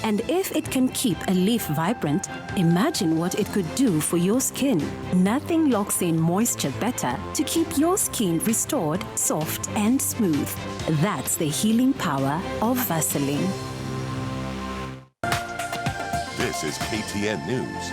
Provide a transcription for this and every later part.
And if it can keep a leaf vibrant, imagine what it could do for your skin. Nothing locks in moisture better to keep your skin restored, soft and smooth. That's the healing power of Vaseline. This is KTN News.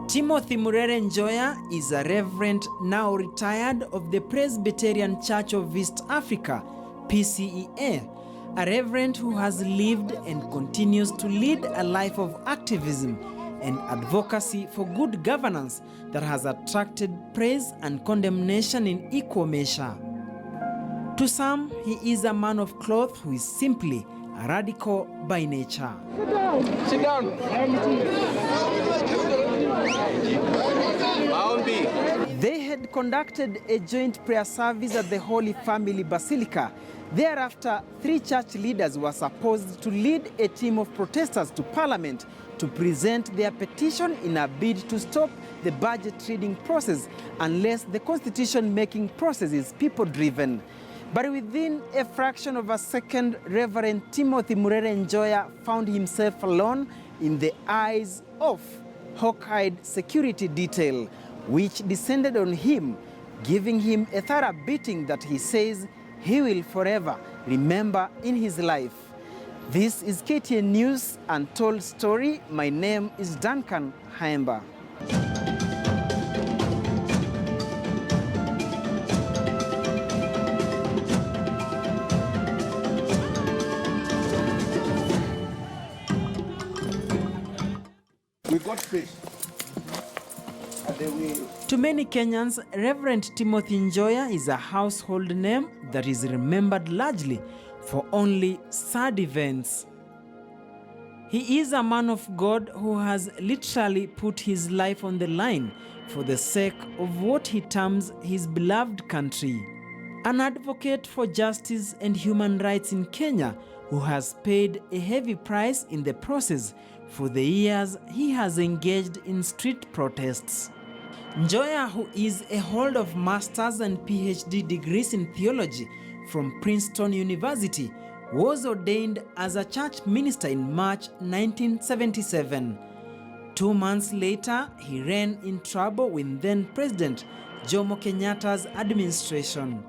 Timothy Murere Njoya is a reverend now retired of the Presbyterian Church of East Africa, PCEA, a reverend who has lived and continues to lead a life of activism and advocacy for good governance that has attracted praise and condemnation in equal measure. To some, he is a man of cloth who is simply a radical by nature. Sit down. They had conducted a joint prayer service at the Holy Family Basilica. Thereafter, 3 church leaders were supposed to lead a team of protesters to Parliament to present their petition in a bid to stop the budget reading process unless the constitution-making process is people-driven. But within a fraction of a second, Reverend Timothy Murere Njoya found himself alone in the eyes of hawk-eyed security detail, which descended on him, giving him a thorough beating that he says he will forever remember in his life. This is KTN News Untold Story. My name is Duncan Haemba. We got fish. To many Kenyans, Reverend Timothy Njoya is a household name that is remembered largely for only sad events. He is a man of God who has literally put his life on the line for the sake of what he terms his beloved country. An advocate for justice and human rights in Kenya who has paid a heavy price in the process for the years he has engaged in street protests. Njoya, who is a holder of master's and PhD degrees in theology from Princeton University, was ordained as a church minister in March 1977. 2 months later, he ran in trouble with then-President Jomo Kenyatta's administration.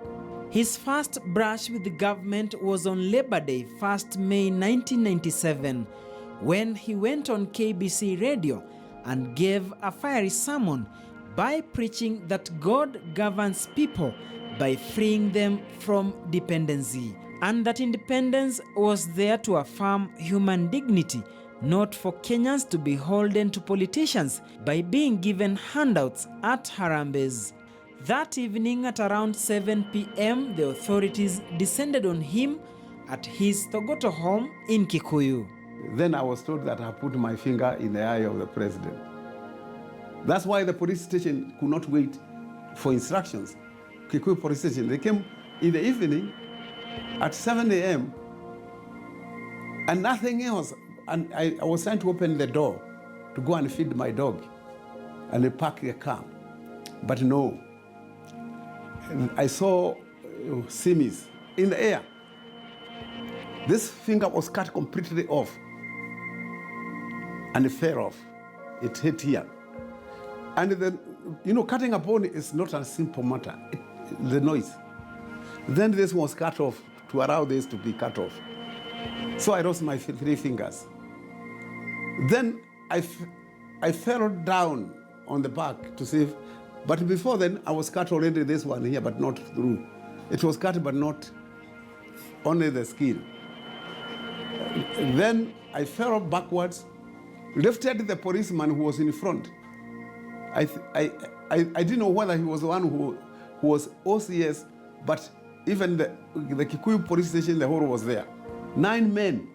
His first brush with the government was on Labor Day, 1st May 1997, when he went on KBC radio and gave a fiery sermon by preaching that God governs people by freeing them from dependency, and that independence was there to affirm human dignity, not for Kenyans to be beholden to politicians by being given handouts at Harambes. That evening at around 7 p.m., the authorities descended on him at his Thogoto home in Kikuyu. Then I was told that I put my finger in the eye of the president. That's why the police station could not wait for instructions. Kikuyu police station, they came in the evening at 7 a.m. and nothing else. And I was trying to open the door to go and feed my dog and they parked the car. But no, I saw semis in the air. This finger was cut completely off and it fell off. It hit here. And then, cutting a bone is not a simple matter, the noise. Then this was cut off to allow this to be cut off. So I lost my 3 fingers. Then I fell down on the back to see if, but before then I was cut already this one here, but not through. It was cut, but not only the skin. Then I fell backwards, lifted the policeman who was in front. I didn't know whether he was the one who was OCS, but even the Kikuyu police station, the whole was there. 9 men.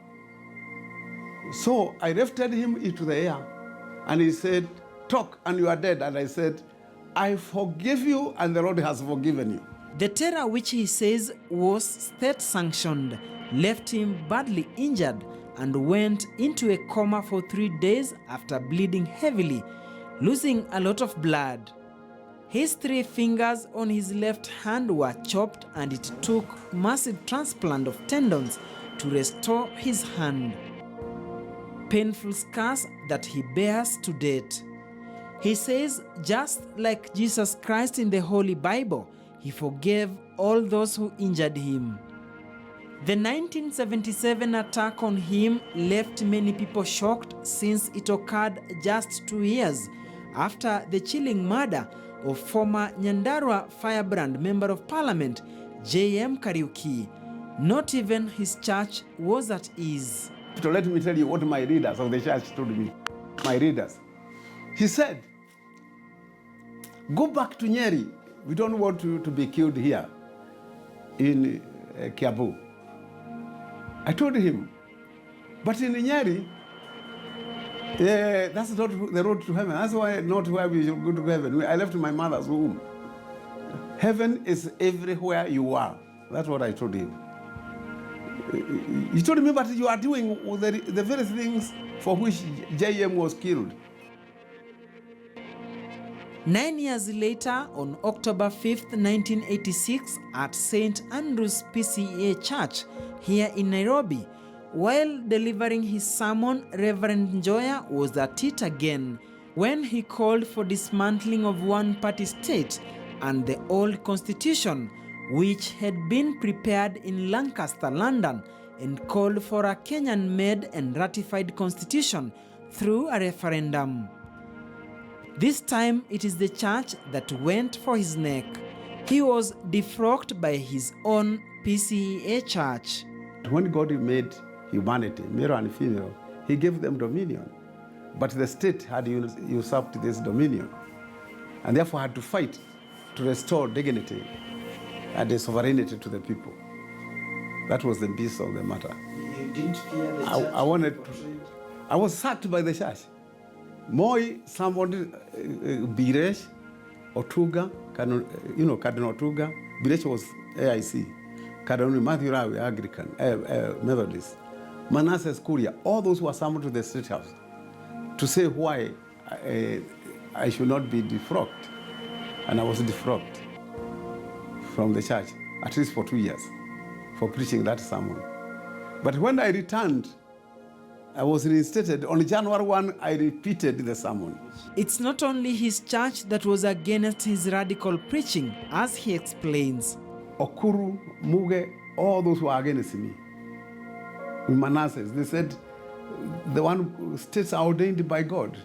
So I lifted him into the air and he said, "Talk and you are dead." And I said, "I forgive you and the Lord has forgiven you." The terror, which he says was state-sanctioned, left him badly injured and went into a coma for 3 days after bleeding heavily, losing a lot of blood. His 3 fingers on his left hand were chopped, and it took massive transplant of tendons to restore his hand. Painful scars that he bears to date. He says, just like Jesus Christ in the Holy Bible, he forgave all those who injured him. The 1977 attack on him left many people shocked, since it occurred just 2 years after the chilling murder of former Nyandarua Firebrand Member of Parliament J.M. Kariuki. Not even his church was at ease. So let me tell you what my readers of the church told me. My readers. He said, go back to Nyeri. We don't want you to be killed here in Kiambu. I told him, but in Nyeri, that's not the road to heaven. That's why not where we should go to heaven. I left my mother's womb. Heaven is everywhere you are. That's what I told him. He told me, but you are doing the very things for which JM was killed. 9 years later, on October 5th, 1986, at St. Andrew's PCEA Church here in Nairobi, while delivering his sermon, Reverend Njoya was at it again when he called for dismantling of one-party state and the old constitution, which had been prepared in Lancaster, London, and called for a Kenyan-made and ratified constitution through a referendum. This time, it is the church that went for his neck. He was defrocked by his own PCEA church. When God made humanity, male and female, he gave them dominion. But the state had usurped this dominion, and therefore had to fight to restore dignity and the sovereignty to the people. That was the beast of the matter. You didn't fear the church? I was sacked by the church. Moi, somebody, Biresh, Otuga, Cardinal Otuga, Biresh was AIC, Cardinal Matthew Rawi, Anglican, Methodist, Manasseh Kuria, all those who were summoned to the State House to say why I should not be defrocked. And I was defrocked from the church, at least for 2 years, for preaching that sermon. But when I returned, I was reinstated. On January 1, I repeated the sermon. It's not only his church that was against his radical preaching, as he explains. Okuru, Muge, all those who are against me. In Manasseh, they said, the one states are ordained by God.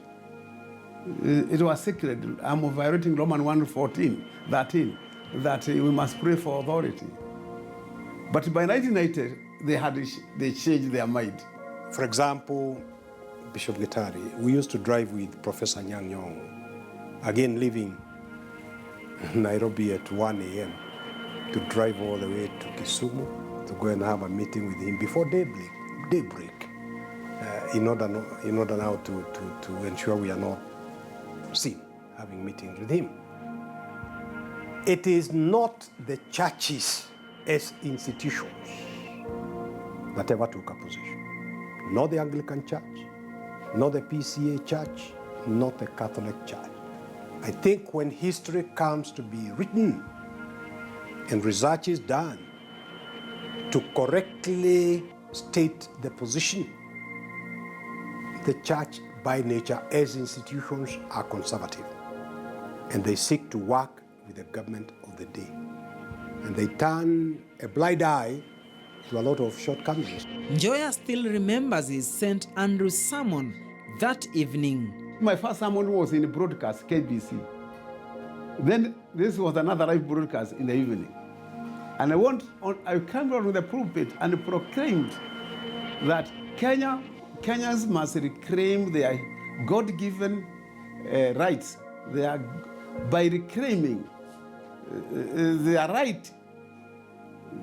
It was sacred. I'm violating Romans 1:13, that we must pray for authority. But by 1990, they changed their mind. For example, Bishop Gitari, we used to drive with Professor Nyang Nyong, again leaving Nairobi at 1 a.m. to drive all the way to Kisumu to go and have a meeting with him before daybreak, in order now to ensure we are not seen having meetings with him. It is not the churches as institutions that ever took a position. Not the Anglican Church, not the PCA Church, not the Catholic Church. I think when history comes to be written and research is done to correctly state the position, the church by nature as institutions are conservative, and they seek to work with the government of the day. And they turn a blind eye to a lot of shortcomings. Njoya still remembers his St. Andrew's sermon that evening. My first sermon was in broadcast, KBC. Then this was another live broadcast in the evening. And I came out of the pulpit and proclaimed that Kenyans must reclaim their God-given rights. By reclaiming their right,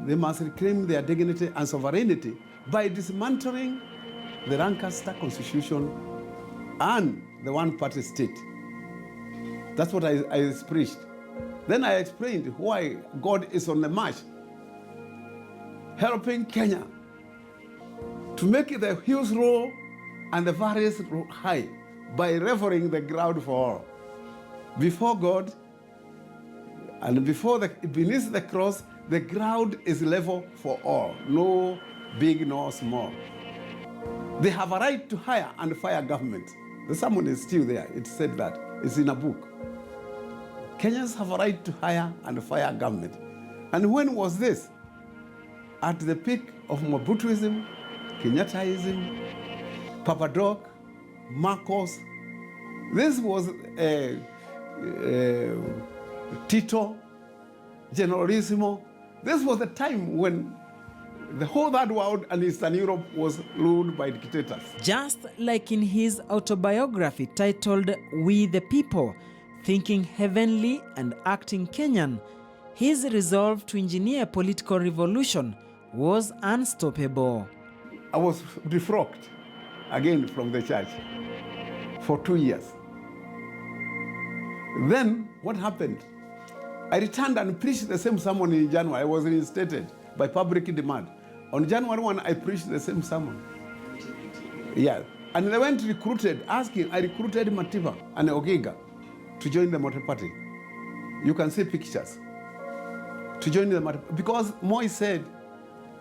they must reclaim their dignity and sovereignty by dismantling the Lancaster Constitution and the one-party state. That's what I preached. Then I explained why God is on the march, helping Kenya to make the hills low and the valleys high by leveling the ground for all. Before God, And beneath the cross, the ground is level for all, no big nor small. They have a right to hire and fire government. The sermon is still there. It said that. It's in a book. Kenyans have a right to hire and fire government. And when was this? At the peak of Mobutuism, Kenyattaism, Papa Doc, Marcos. This was Tito, Generalissimo. This was the time when the whole third world and Eastern Europe was ruled by dictators. Just like in his autobiography titled We the People, Thinking Heavenly and Acting Kenyan, his resolve to engineer a political revolution was unstoppable. I was defrocked again from the church for 2 years. Then what happened? I returned and preached the same sermon in January. I was reinstated by public demand. On January 1, I preached the same sermon. Yeah. And they went recruited, asking, I recruited Matiba and Ogiga to join the Mote Party. You can see pictures. To join the Mote, because Moi said,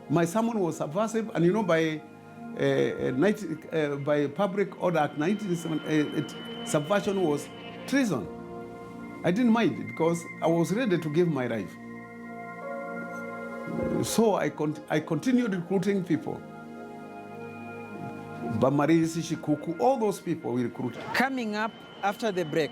my sermon was subversive, and you know, by Public Order Act 1978, subversion was treason. I didn't mind it because I was ready to give my life. So I continued recruiting people. Bamarisi, Shikuku, all those people we recruited. Coming up after the break.